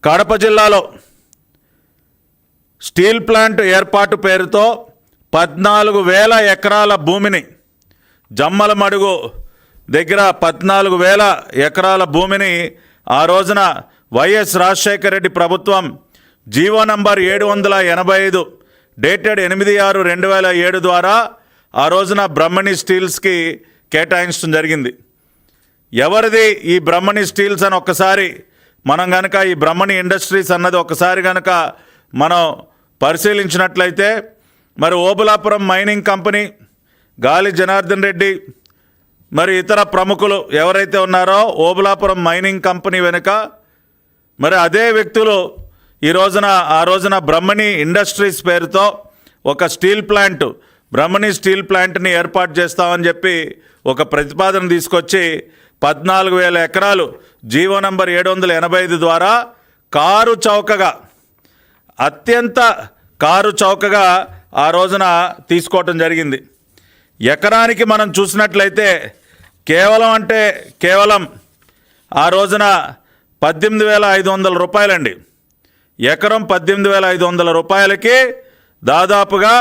కడప జిల్లాలో steel plant ఏర్పాటు పేరుతో 14,000 ఎకరాల భూమిని, జమ్మలమడుగు దగ్గర 14,000 ఎకరాల భూమిని ఆ రోజున వైఎస్ రాజశేఖర రెడ్డి ప్రభుత్వం జీవో నంబర్ 785 డేటెడ్ 8/6/2007 ద్వారా ఆ రోజున బ్రహ్మణి స్టీల్స్కి కేటాయించడం జరిగింది. ఎవరిది ఈ బ్రహ్మణి స్టీల్స్ అని ఒక్కసారి మనం కనుక ఈ బ్రహ్మణి ఇండస్ట్రీస్ అన్నది ఒకసారి కనుక మనం పరిశీలించినట్లయితే, మరి ఓబులాపురం మైనింగ్ కంపెనీ, గాలి జనార్దన్ రెడ్డి, మరి ఇతర ప్రముఖులు ఎవరైతే ఉన్నారో ఓబులాపురం మైనింగ్ కంపెనీ వెనుక మరి అదే వ్యక్తులు ఆ రోజున బ్రహ్మణి ఇండస్ట్రీస్ పేరుతో ఒక స్టీల్ ప్లాంట్, బ్రహ్మణి స్టీల్ ప్లాంట్ని ఏర్పాటు చేస్తామని చెప్పి ఒక ప్రతిపాదన తీసుకొచ్చి 14,000 ఎకరాలు జీవో నంబర్ 785 ద్వారా అత్యంత కారు చౌకగా ఆ రోజున తీసుకోవటం జరిగింది. ఎకరానికి మనం చూసినట్లయితే కేవలం ఆ రోజున 18,500 రూపాయలండి. ఎకరం 18,500 రూపాయలకి దాదాపుగా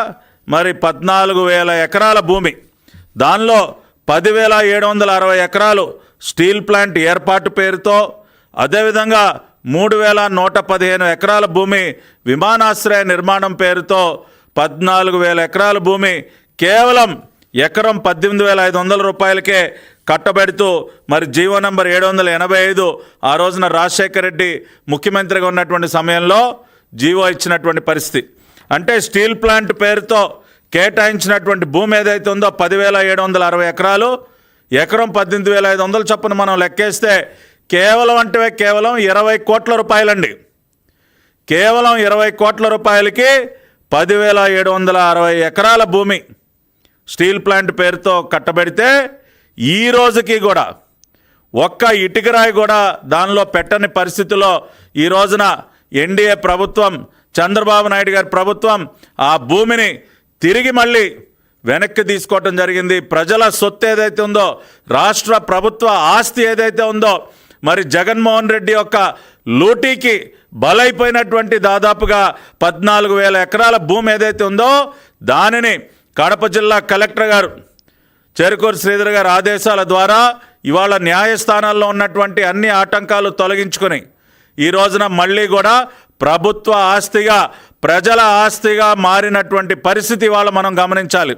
మరి 14,000 ఎకరాల భూమి, దానిలో 10,760 ఎకరాలు స్టీల్ ప్లాంట్ ఏర్పాటు పేరుతో, అదేవిధంగా 3,115 ఎకరాల భూమి విమానాశ్రయ నిర్మాణం పేరుతో 14,000 ఎకరాల భూమి కేవలం ఎకరం 18,500 రూపాయలకే కట్టబెడుతూ మరి జీవో నంబర్ 785 ఆ రోజున రాజశేఖర రెడ్డి ముఖ్యమంత్రిగా ఉన్నటువంటి సమయంలో జీవో ఇచ్చినటువంటి పరిస్థితి. అంటే స్టీల్ ప్లాంట్ పేరుతో కేటాయించినటువంటి భూమి ఏదైతే ఉందో 10,760 ఎకరాలు, ఎకరం 18,500 చొప్పున మనం లెక్కేస్తే కేవలం 20 కోట్ల రూపాయలండి. కేవలం 20 కోట్ల రూపాయలకి 10,760 ఎకరాల భూమి స్టీల్ ప్లాంట్ పేరుతో కట్టబెడితే ఈ రోజుకి కూడా ఒక్క ఇటుకరాయి కూడా దానిలో పెట్టని పరిస్థితిలో ఈ రోజున ఎన్డీఏ ప్రభుత్వం, చంద్రబాబు నాయుడు గారి ప్రభుత్వం ఆ భూమిని తిరిగి మళ్ళీ వెనక్కి తీసుకోవటం జరిగింది. ప్రజల సొత్తు ఏదైతే ఉందో, రాష్ట్ర ప్రభుత్వ ఆస్తి ఏదైతే ఉందో, మరి జగన్మోహన్ రెడ్డి యొక్క లూటీకి బలైపోయినటువంటి దాదాపుగా 14,000 ఎకరాల భూమి ఏదైతే ఉందో దానిని కడప జిల్లా కలెక్టర్ గారు చెరుకూరు శ్రీధర్ గారి ఆదేశాల ద్వారా ఇవాళ న్యాయస్థానాల్లో ఉన్నటువంటి అన్ని ఆటంకాలు తొలగించుకొని ఈ రోజున మళ్ళీ కూడా ప్రభుత్వ ఆస్తిగా, ప్రజల ఆస్తిగా మారినటువంటి పరిస్థితి ఇవాళ మనం గమనించాలి.